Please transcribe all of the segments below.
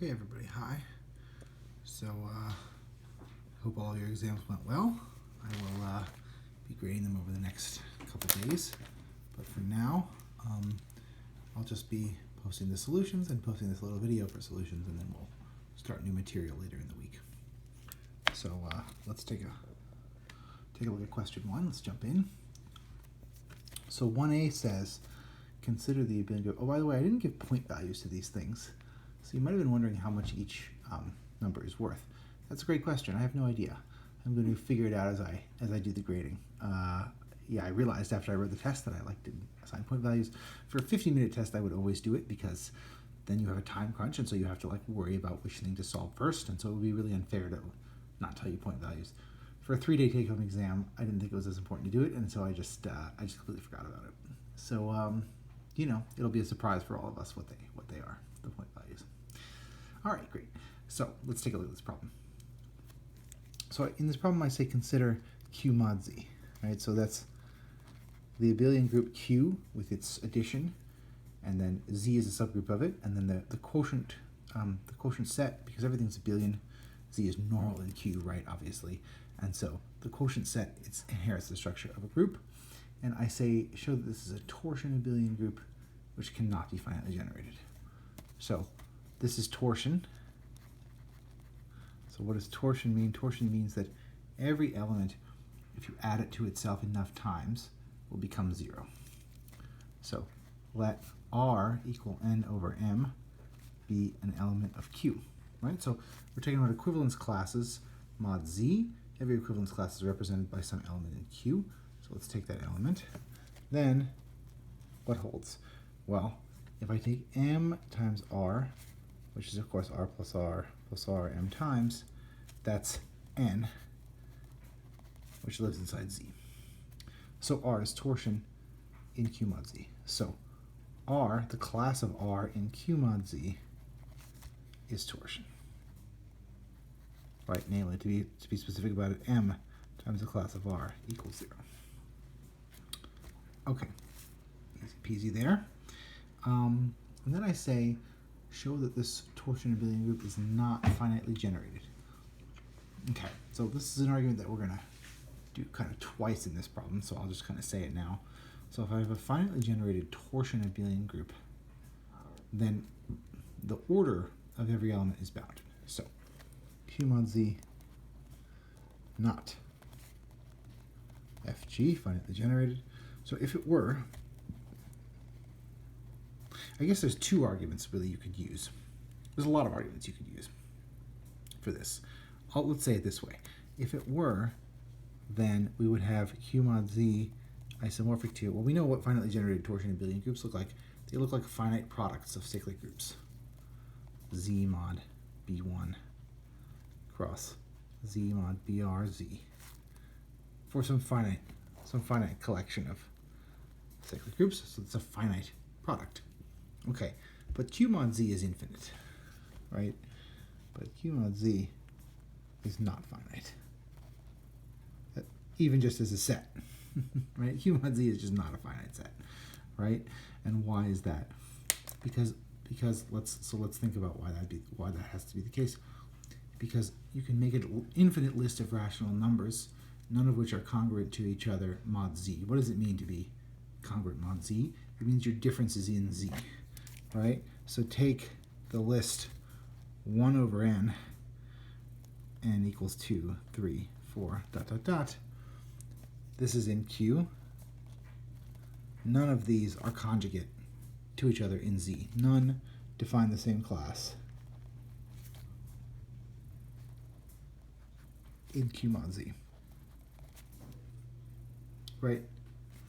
Okay, everybody, hi. So, hope all your exams went well. I will be grading them over the next couple days. But for now, I'll just be posting the solutions and posting this little video for solutions, and then we'll start new material later in the week. So, let's take a look at question 1. Let's jump in. So 1A says, consider the ability to... Oh, by the way, I didn't give point values to these things. So you might have been wondering how much each number is worth. That's a great question. I have no idea. I'm going to figure it out as I do the grading. I realized after I wrote the test that I like to assign point values. For a 15-minute test, I would always do it because then you have a time crunch, and so you have to worry about which thing to solve first, and so it would be really unfair to not tell you point values. For a 3-day take-home exam, I didn't think it was as important to do it, and so I just completely forgot about it. So it'll be a surprise for all of us what they are, the point values. All right, great. So let's take a look at this problem. So in this problem, I say consider Q mod Z, right? So that's the abelian group Q with its addition, and then Z is a subgroup of it, and then the quotient set, because everything's abelian, Z is normal in Q, right, obviously, and so the quotient set, it inherits the structure of a group, and I say show that this is a torsion abelian group which cannot be finitely generated. So this is torsion. So what does torsion mean? Torsion means that every element, if you add it to itself enough times, will become 0. So let R equal n over m be an element of Q, right? So we're talking about equivalence classes, mod Z. Every equivalence class is represented by some element in Q. So let's take that element. Then what holds? Well, if I take m times R, which is of course R plus R m times, that's n, which lives inside Z. So R is torsion in Q mod Z. So R, the class of R in Q mod Z, is torsion. Right, namely, to be specific about it, m times the class of R equals 0. Okay, easy peasy there. And then I say, show that this torsion abelian group is not finitely generated. Okay, so this is an argument that we're going to do kind of twice in this problem, so I'll just kind of say it now. So if I have a finitely generated torsion abelian group, then the order of every element is bounded. So Q mod Z not FG, finitely generated. So if it were, I guess there's 2 arguments really you could use. There's a lot of arguments you could use for this. Let's say it this way. If it were, then we would have Q mod Z isomorphic to, well, we know what finitely generated torsion abelian groups look like. They look like finite products of cyclic groups. Z mod B1 cross Z mod BRZ for some finite collection of cyclic groups, so it's a finite product. Okay, but Q mod Z is infinite, right? But Q mod Z is not finite, even just as a set, right? Q mod Z is just not a finite set, right? And why is that? Because let's think about why that has to be the case. Because you can make an infinite list of rational numbers, none of which are congruent to each other mod Z. What does it mean to be congruent mod Z? It means your difference is in Z, right? So take the list 1 over n equals 2, 3, 4, ... This is in Q. None of these are conjugate to each other in Z. None define the same class in Q mod Z, right?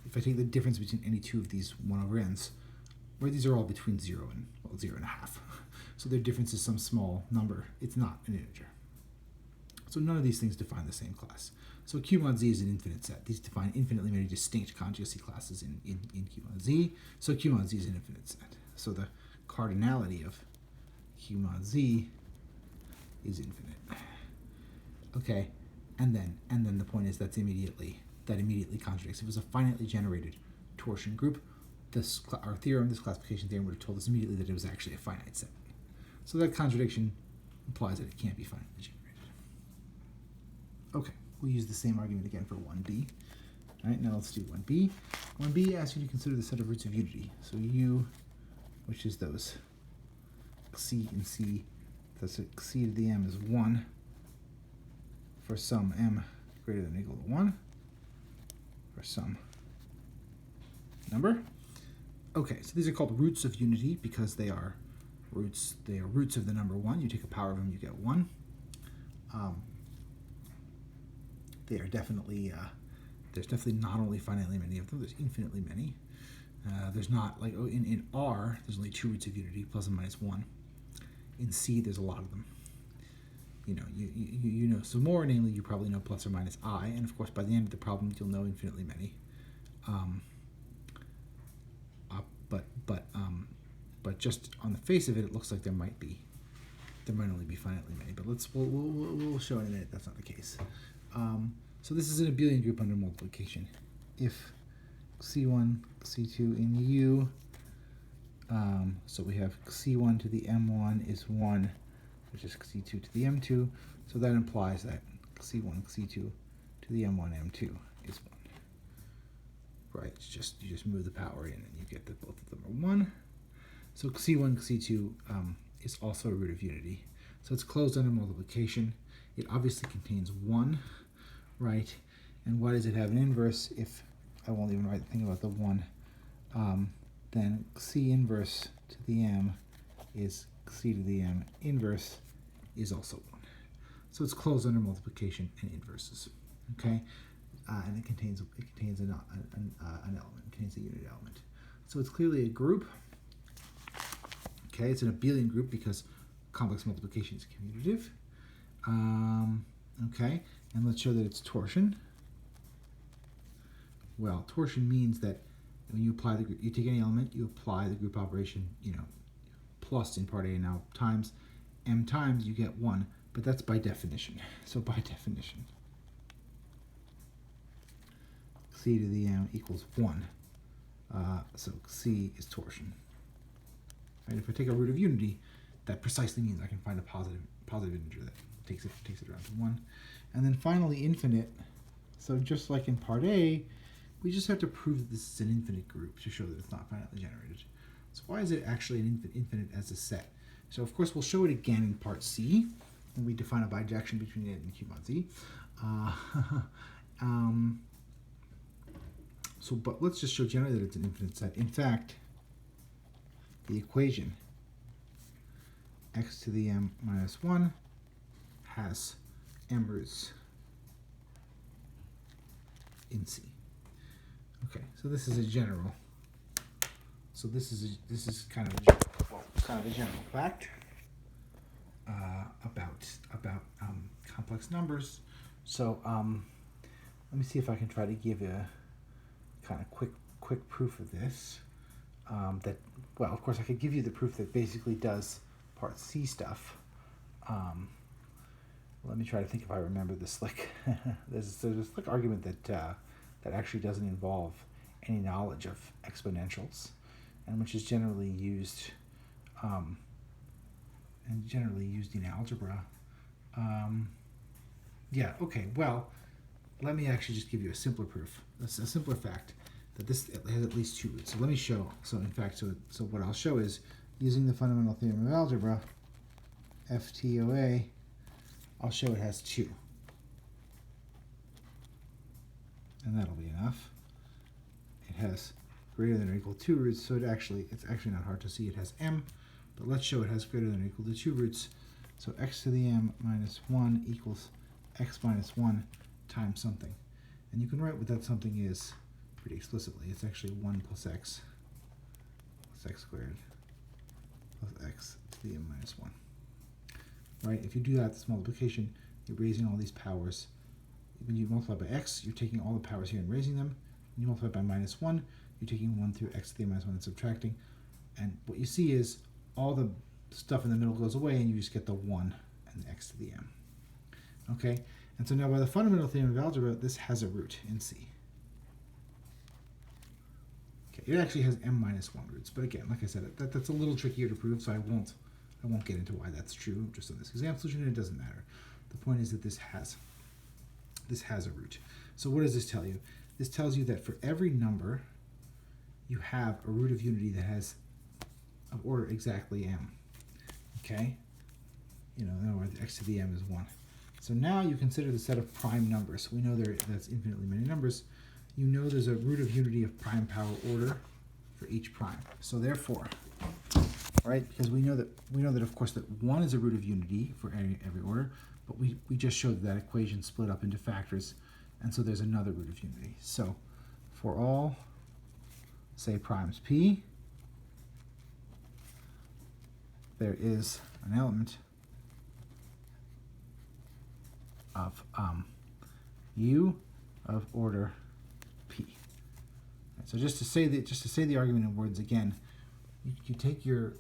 If I take the difference between any 2 of these 1 over n's, where these are all between 0 and, well, 0.5. So their difference is some small number. It's not an integer. So none of these things define the same class. So Q mod Z is an infinite set. These define infinitely many distinct conjugacy classes in Q mod Z. So Q mod Z is an infinite set. So the cardinality of Q mod Z is infinite. Okay, and then the point is that immediately contradicts. If it was a finitely generated torsion group, our theorem, this classification theorem, would have told us immediately that it was actually a finite set, So that contradiction implies that it can't be finitely generated. Okay, we'll use the same argument again for 1b. All right, now let's do 1b. 1b asks you to consider the set of roots of unity. So u, which is those c and c, that's c to the m is 1 for some m greater than or equal to 1 for some number. Okay, so these are called roots of unity because they are roots of the number 1. You take a power of them, you get 1. They are definitely, there's definitely not only finitely many of them, there's infinitely many. There's not, like in R, there's only 2 roots of unity, plus and minus 1. In C, there's a lot of them. You know some more, namely you probably know plus or minus I, and of course by the end of the problem you'll know infinitely many. But just on the face of it, it looks like there might only be finitely many. But we'll show in a minute that's not the case. So this is an abelian group under multiplication. If C1, C2 in U, so we have C1 to the M1 is 1, which is C2 to the M2. So that implies that C1, C2 to the M1, M2 is 1. Right, it's just you just move the power in and you get that both of them are 1. So C1, C2 is also a root of unity. So it's closed under multiplication. It obviously contains 1, right? And why does it have an inverse? If I won't even write the thing about the 1, then C inverse to the m is C to the m inverse is also 1. So it's closed under multiplication and inverses, okay? And it contains an element, it contains a unit element. So it's clearly a group. Okay, it's an abelian group because complex multiplication is commutative. Okay, and let's show that it's torsion. Well, torsion means that when you apply the group, you take any element, you apply the group operation, plus in part A now times m times, you get 1, but that's by definition. So by definition, C to the m equals 1. So C is torsion. Right? If I take a root of unity, that precisely means I can find a positive integer that takes it around to 1. And then finally, infinite. So just like in part A, we just have to prove that this is an infinite group to show that it's not finitely generated. So why is it actually an infinite as a set? So of course we'll show it again in part C, when we define a bijection between it and Q mod Z. But let's just show generally that it's an infinite set. In fact, the equation x to the m minus 1 has m roots in C. Okay, so this is a general. So this is kind of a general fact about complex numbers. So let me see if I can try to give a kind of quick proof of this. Well, of course, I could give you the proof that basically does part C stuff. Let me try to think if I remember the slick. There's a slick argument that actually doesn't involve any knowledge of exponentials, and which is generally used in algebra. Yeah. Okay. Well, let me actually just give you a simpler proof. That's a simpler fact that this has at least 2 roots. So let me show. So in fact, so what I'll show is using the fundamental theorem of algebra, FTOA. I'll show it has 2, and that'll be enough. It has greater than or equal to 2 roots, so it's actually not hard to see. It has m, but let's show it has greater than or equal to 2 roots. So x to the m minus 1 equals x minus 1 times something, and you can write what that something is pretty explicitly. It's actually 1 plus x squared plus x to the m minus 1. Right? If you do that, this multiplication, you're raising all these powers. When you multiply by x, you're taking all the powers here and raising them. When you multiply by minus 1, you're taking 1 through x to the m minus 1 and subtracting. And what you see is all the stuff in the middle goes away, and you just get the 1 and the x to the m. Okay? And so now by the fundamental theorem of algebra, this has a root in C. Okay, it actually has m minus 1 roots, but again, like I said, that's a little trickier to prove, so I I won't get into why that's true just on this exam solution, and it doesn't matter. The point is that this has a root. So what does this tell you? This tells you that for every number, you have a root of unity that has of order exactly m. Okay? In other words, x to the m is 1. So now you consider the set of prime numbers. We know that's infinitely many numbers. You know there's a root of unity of prime power order for each prime. So therefore, right, because we know that of course that 1 is a root of unity for every order, but we just showed that equation split up into factors, and so there's another root of unity. So for all, say, primes p, there is an element of u of order p. Right, so just to say the argument in words again, you take your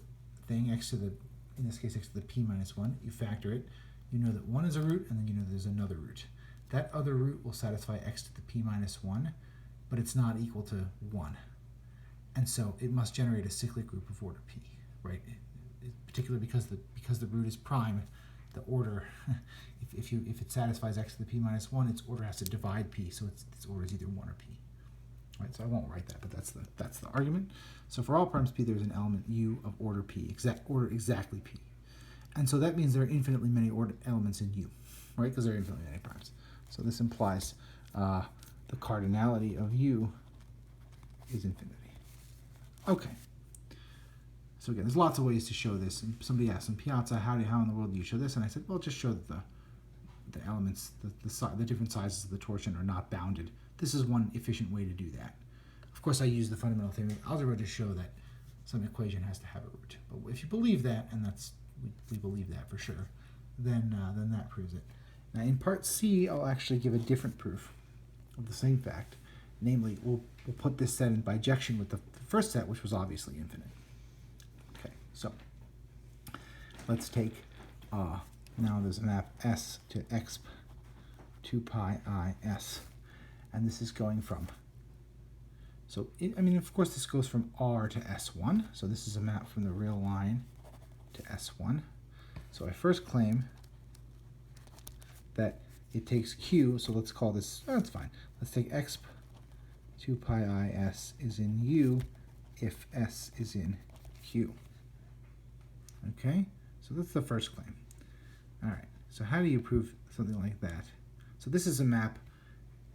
thing x to the, in this case x to the p minus 1, you factor it, you know that 1 is a root, and then you know there's another root. That other root will satisfy x to the p minus 1, but it's not equal to 1. And so it must generate a cyclic group of order p, right? Particularly because the root is prime, the order, if it satisfies x to the p minus 1, its order has to divide p, so its order is either 1 or p. Right, so I won't write that, but that's the argument. So for all primes p, there's an element u of order p, order exactly p. And so that means there are infinitely many elements in u, right? Because there are infinitely many primes. So this implies the cardinality of u is infinity. Okay. So again, there's lots of ways to show this. And somebody asked in Piazza, how in the world do you show this? And I said, well, just show that the elements, the different sizes of the torsion are not bounded. This is one efficient way to do that. Of course, I use the fundamental theorem of algebra to show that some equation has to have a root. But if you believe that, and we believe that for sure, then that proves it. Now in part C, I'll actually give a different proof of the same fact. Namely, we'll put this set in bijection with the first set, which was obviously infinite. Okay, so let's take, now there's a map S to exp 2 pi I s. And this is going from, so of course this goes from R to S1. So this is a map from the real line to S1. So I first claim that it takes Q, so let's call this, that's fine. Let's take exp 2 pi I s is in U if S is in Q. Okay, so that's the first claim. All right, so how do you prove something like that? So this is a map.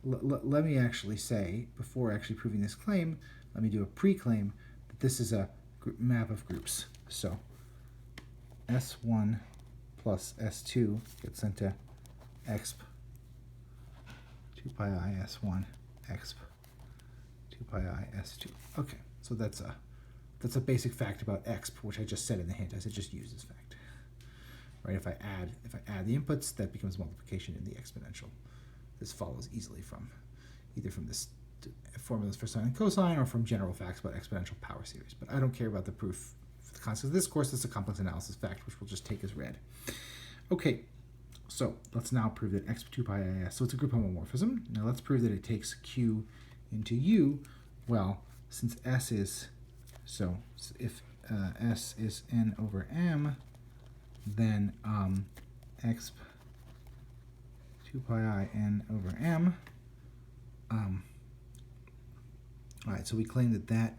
Let me actually say, before actually proving this claim, let me do a pre-claim that this is a map of groups. So S1 plus S2 gets sent to exp 2 pi I S1 exp 2 pi I S2. Okay, so that's a basic fact about exp, which I just said in the hint. I said just use this fact. Right? If I add the inputs, that becomes multiplication in the exponential. This follows easily from either from this formulas for sine and cosine or from general facts about exponential power series. But I don't care about the proof for the concept of this course. This is a complex analysis fact, which we'll just take as read. Okay, so let's now prove that exp 2 pi I s. So it's a group homomorphism. Now let's prove that it takes Q into U. Well, since S is, so if S is n over m, then exp 2 pi I n over m. All right, so we claim that that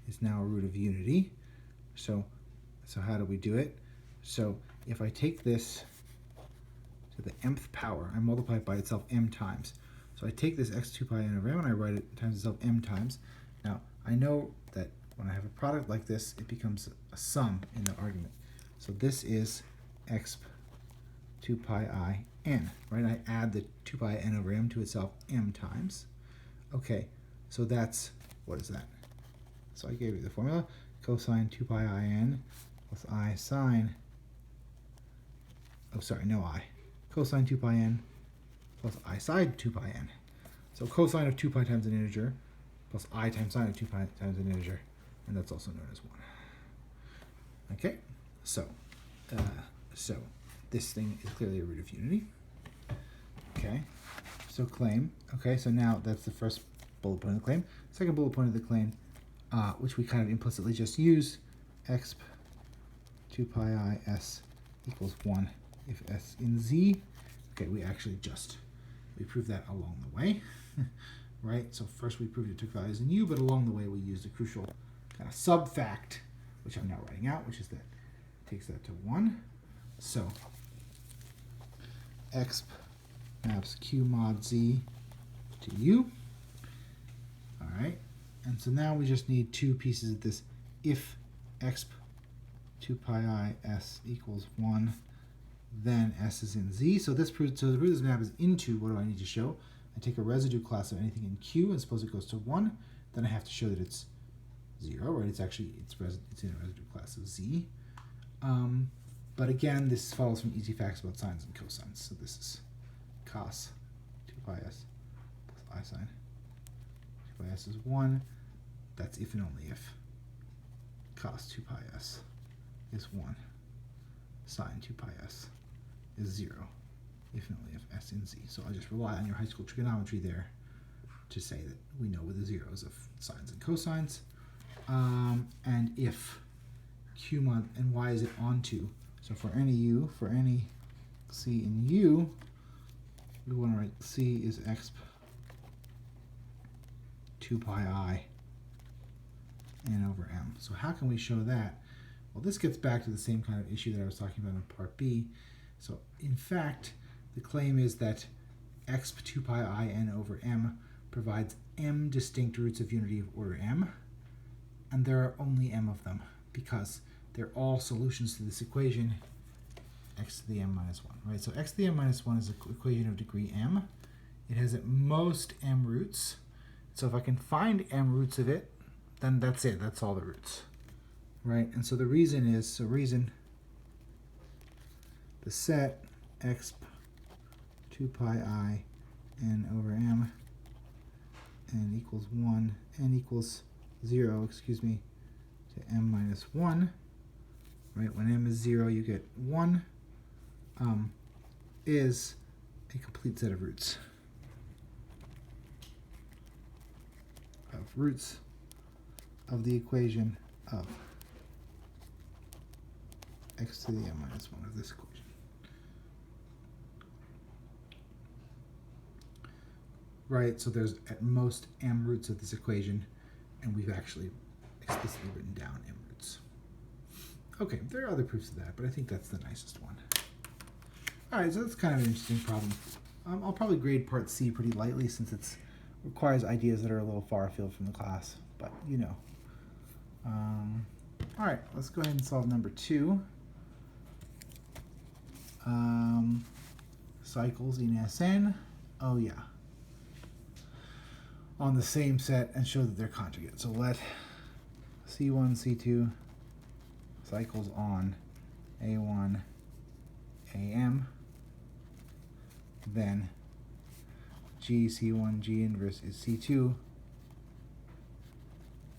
is now a root of unity. So how do we do it? So if I take this to the mth power, I multiply it by itself m times. So I take this x 2 pi n over m and I write it times itself m times. Now I know that when I have a product like this, it becomes a sum in the argument. So this is exp 2 pi I n, right? I add the 2 pi n over m to itself m times. Okay, so that's, what is that? So I gave you the formula, cosine 2 pi I n plus I sine, oh sorry, no I, cosine 2 pi n plus I sine 2 pi n. So cosine of 2 pi times an integer plus I times sine of 2 pi times an integer, and that's also known as 1. Okay, so this thing is clearly a root of unity. Okay, so claim. Okay, so now that's the first bullet point of the claim. Second bullet point of the claim, which we kind of implicitly just use, exp 2 pi I s equals 1 if s in z. Okay, we proved that along the way, right? So first we proved it took values in u, but along the way we used a crucial kind of sub-fact, which I'm now writing out, which is that it takes that to 1. So exp maps q mod z to u. All right, and so now we just need two pieces of this. If exp 2 pi I s equals 1, then s is in z. So this proves, so the root of this map is into, what do I need to show? I take a residue class of anything in q, and suppose it goes to 1, then I have to show that it's 0, right? It's actually, it's in a residue class of z. But again, this follows from easy facts about sines and cosines. So this is cos 2 pi s plus I sine 2 pi s is 1. That's if and only if cos 2 pi s is 1. Sine 2 pi s is 0, if and only if s in z. So I'll just rely on your high school trigonometry there to say that we know what the zeros of sines and cosines. And if q mod, and why is it onto? So for any u, for any c in u, we want to write c is exp 2 pi I n over m. So how can we show that? Well, this gets back to the same kind of issue that I was talking about in part B. So in fact, the claim is that exp 2 pi I n over m provides m distinct roots of unity of order m, and there are only m of them because they're all solutions to this equation x to the m minus 1, right? So x to the m minus 1 is an equation of degree m. It has at most m roots. So if I can find m roots of it, then that's it. That's all the roots, right? And so the reason is, the set exp 2 pi I n over m n equals 1, n equals 0, excuse me, to m minus 1, right? When m is 0, you get 1, is a complete set of roots. Of the equation of x to the m minus 1 of this equation. Right, so there's at most m roots of this equation, and we've actually explicitly written down m roots. Okay, there are other proofs of that, but I think that's the nicest one. All right, so that's kind of an interesting problem. I'll probably grade part C pretty lightly since it requires ideas that are a little far afield from the class, but you know. All right, let's go ahead and solve number 2. Cycles in Sn. Oh yeah. On the same set and show that they're conjugate. So let C1, C2 cycles on A1, AM, then G, C1, G inverse is C2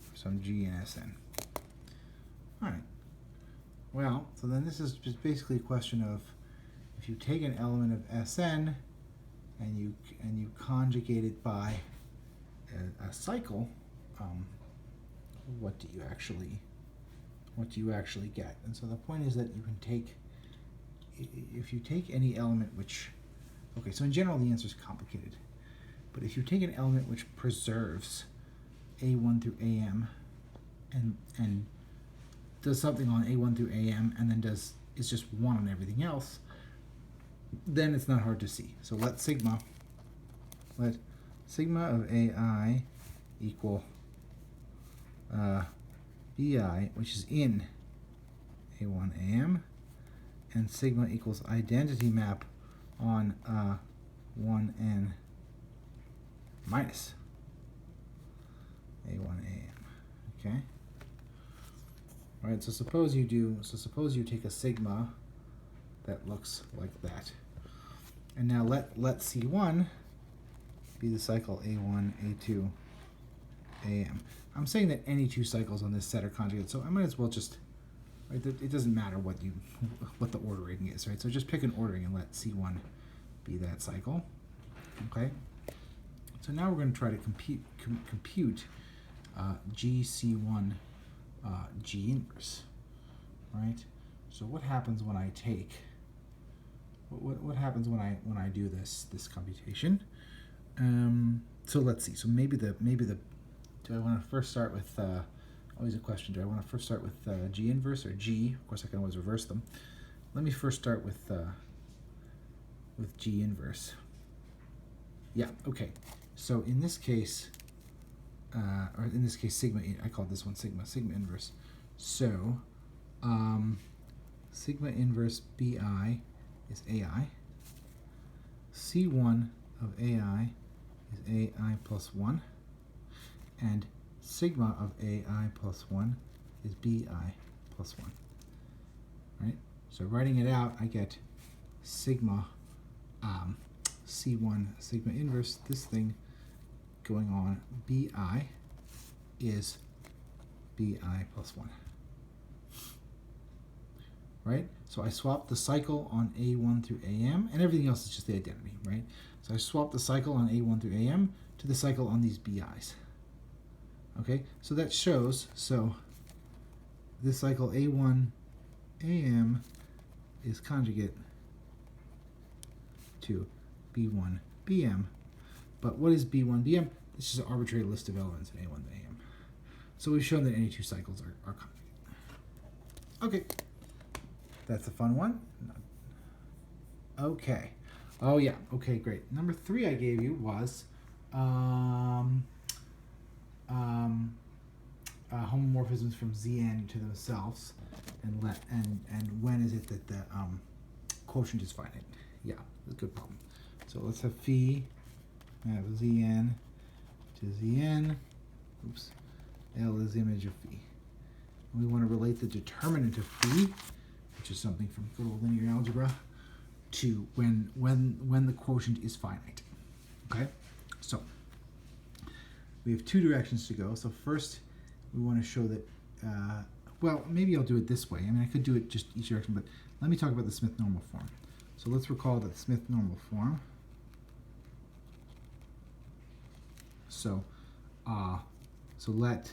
for some G in Sn. All right. Well, so then this is just basically a question of if you take an element of Sn and you conjugate it by a cycle, what do you actually get? And so the point is that you can take, if you take any element which, okay, so in general the answer is complicated, but if you take an element which preserves A1 through AM and does something on A1 through AM and then it's just 1 on everything else, then it's not hard to see. So let sigma of AI equal BI, which is in A1 AM, and sigma equals identity map on 1n minus A1 AM. Okay. All right. So suppose you take a sigma that looks like that, and now let C1 be the cycle A1, A2, AM. I'm saying that any two cycles on this set are conjugate, so I might as well just, right, it doesn't matter what the ordering is, right? So just pick an ordering and let C1 be that cycle, okay? So now we're going to try to compute GC1 G inverse, right? So what happens when I take, what happens when I do this computation? So let's see. So maybe the do I want to first start with always a question. Do I want to first start with G inverse or G? Of course, I can always reverse them. Let me first start with G inverse. Yeah. Okay. So in this case, or in this case, sigma. I call this one sigma inverse. So sigma inverse BI is AI. C1 of AI is AI plus 1. And sigma of AI plus 1 is BI plus 1. Right? So writing it out, I get sigma C1 sigma inverse, this thing going on, BI is BI plus 1. Right? So I swap the cycle on A1 through AM, and everything else is just the identity, right? So I swap the cycle on A1 through AM to the cycle on these BIs. Okay, so that shows, so this cycle A1 AM is conjugate to B1 BM. But what is B1 BM? It's just an arbitrary list of elements in A1 to AM. So we've shown that any two cycles are conjugate. Okay. That's a fun one. Okay. Oh, yeah. Okay, great. Number 3 I gave you was homomorphisms from Zn to themselves, and when is it that the quotient is finite? Yeah, that's a good problem. So let's have phi have Zn to Zn. Oops. L is image of phi. We want to relate the determinant of phi, which is something from good old linear algebra, to when the quotient is finite. Okay? So we have 2 directions to go. So first we want to show that, well, maybe I'll do it this way. I mean, I could do it just each direction, but let me talk about the Smith normal form. So let's recall that Smith normal form. So, so let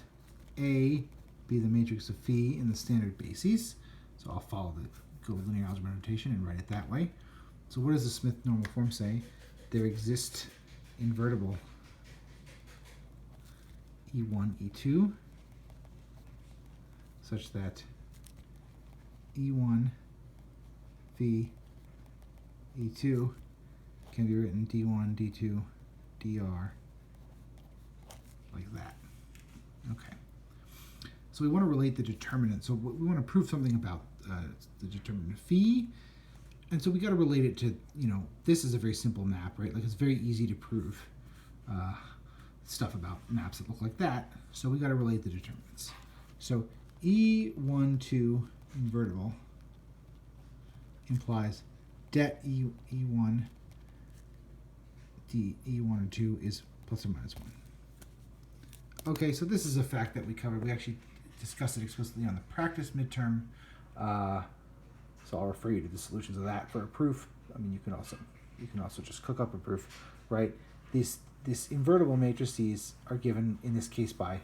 A be the matrix of phi in the standard bases. So I'll follow the good linear algebra notation and write it that way. So what does the Smith normal form say? There exist invertible E1, E2, such that E1 phi E2 can be written D1, D2, dr like that. Okay. So we want to relate the determinant. So we want to prove something about the determinant of phi. And so we got to relate it to, this is a very simple map, right? Like it's very easy to prove stuff about maps that look like that. So we got to relate the determinants. So E1, 2 invertible implies det E1 d E1 and 2 is plus or minus 1. Okay, so this is a fact that we covered. We actually discussed it explicitly on the practice midterm. So I'll refer you to the solutions of that for a proof. I mean, you can also just cook up a proof, right? These invertible matrices are given in this case by,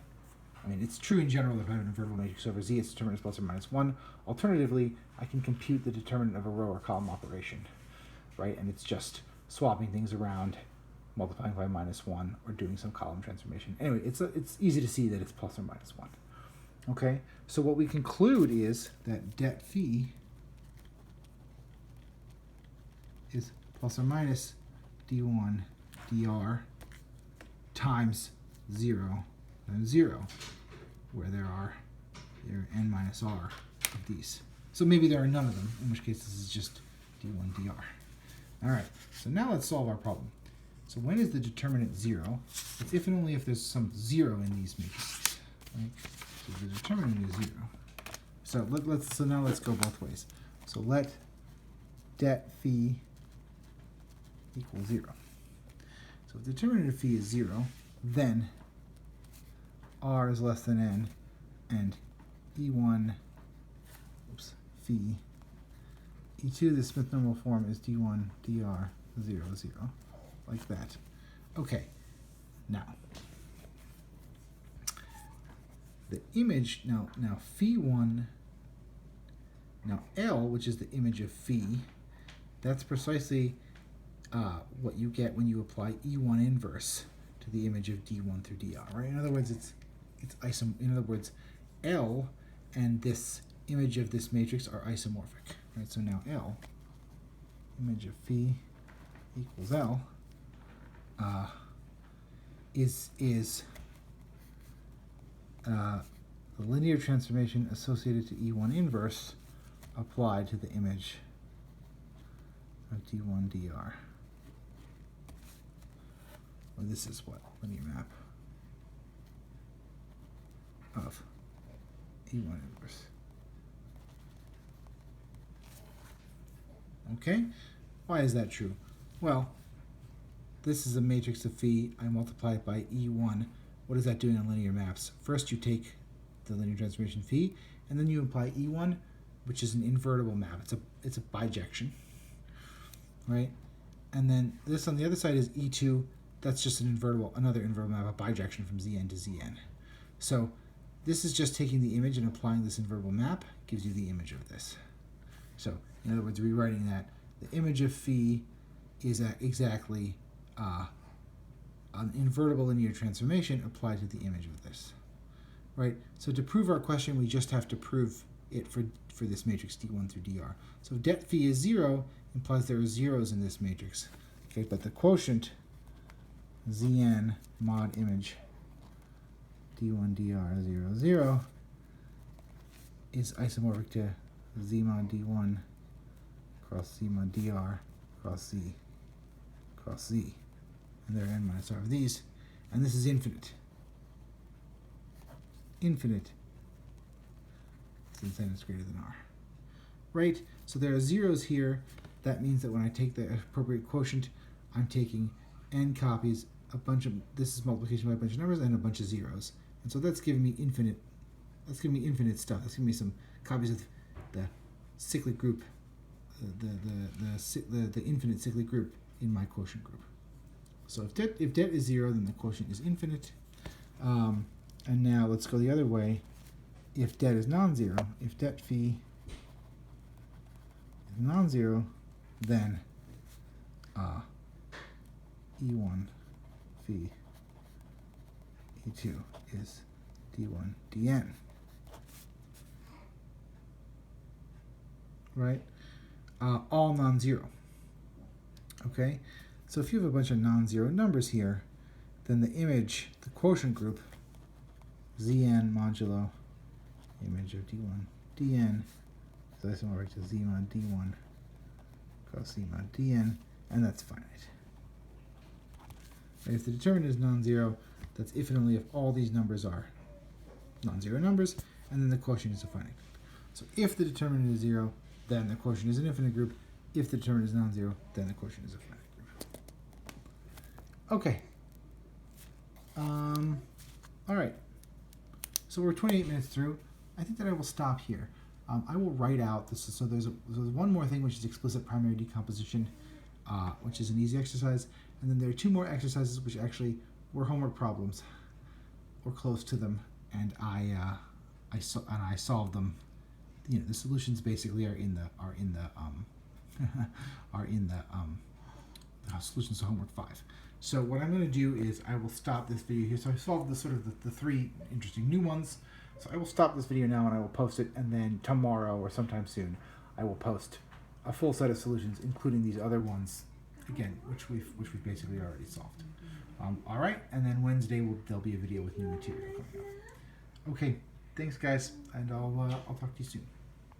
I mean, it's true in general that if I have an invertible matrix over Z, its determinant is plus or minus 1. Alternatively, I can compute the determinant of a row or column operation, right? And it's just swapping things around, multiplying by minus 1, or doing some column transformation. Anyway, it's easy to see that it's plus or minus 1. Okay, so what we conclude is that det phi is plus or minus d1 dr times 0 and 0, where there are n minus r of these. So maybe there are none of them, in which case this is just d1 dr. All right, so now let's solve our problem. So when is the determinant 0? It's if and only if there's some 0 in these matrices, right? So the determinant is 0. So now let's go both ways. So let det phi equal 0. So if the determinant of phi is 0, then r is less than n, and E1 phi E2, the Smith normal form, is d1 dr 0, 0, like that. Okay, now the image, now phi1 Now L, which is the image of phi, that's precisely what you get when you apply E1 inverse to the image of D1 through dr. Right? In other words, it's in other words, L and this image of this matrix are isomorphic. Right? So now L, image of phi equals L, is the linear transformation associated to E1 inverse applied to the image of D1 dr. Well, this is what? Linear map of E1 inverse. Okay? Why is that true? Well, this is a matrix of phi. I multiply it by E1. What is that doing on linear maps? First you take the linear transformation phi, and then you apply E1, which is an invertible map. It's a bijection, right? And then this on the other side is E2. That's just another invertible map, a bijection from Zn to Zn. So this is just taking the image and applying this invertible map, gives you the image of this. So in other words, rewriting that, the image of phi is exactly an invertible linear transformation applied to the image of this, right? So to prove our question, we just have to prove it for this matrix D1 through dr. So if det phi is 0, implies there are zeros in this matrix. Okay, but the quotient Zn mod image D1 dr 0, 0 is isomorphic to Z mod D1 cross Z mod dr cross Z. And there are n minus r of these, and this is infinite. Infinite, since n is greater than r. Right? So there are zeros here. That means that when I take the appropriate quotient, I'm taking n copies, this is multiplication by a bunch of numbers, and a bunch of zeros. And so that's giving me infinite, stuff. That's giving me some copies of the cyclic group, the infinite cyclic group in my quotient group. So if det is 0, then the quotient is infinite. And now let's go the other way. If det is non-zero, if det phi is non-zero, then E1 phi E2 is D1 dn. Right? All non-zero. Okay? So if you have a bunch of non-zero numbers here, then the image, the quotient group, Zn modulo image of D1 dn is isomorphic to Z mod D1 cross Z mod dn, and that's finite. And if the determinant is non-zero, that's if and only if all these numbers are non-zero numbers, and then the quotient is a finite group. So if the determinant is 0, then the quotient is an infinite group. If the determinant is non-zero, then the quotient is a finite group. Okay. All right. So we're 28 minutes through. I think that I will stop here. I will write out this. So there's one more thing, which is explicit primary decomposition, which is an easy exercise, and then there are 2 more exercises which actually were homework problems, or close to them, and I solved them. You know, the solutions basically are in the solutions to homework 5. So what I'm going to do is I will stop this video here. So I solved the 3 interesting new ones. So I will stop this video now and I will post it, and then tomorrow or sometime soon I will post a full set of solutions, including these other ones, again, which we've basically already solved. All right, and then Wednesday there'll be a video with new material coming up. Okay, thanks guys, and I'll talk to you soon.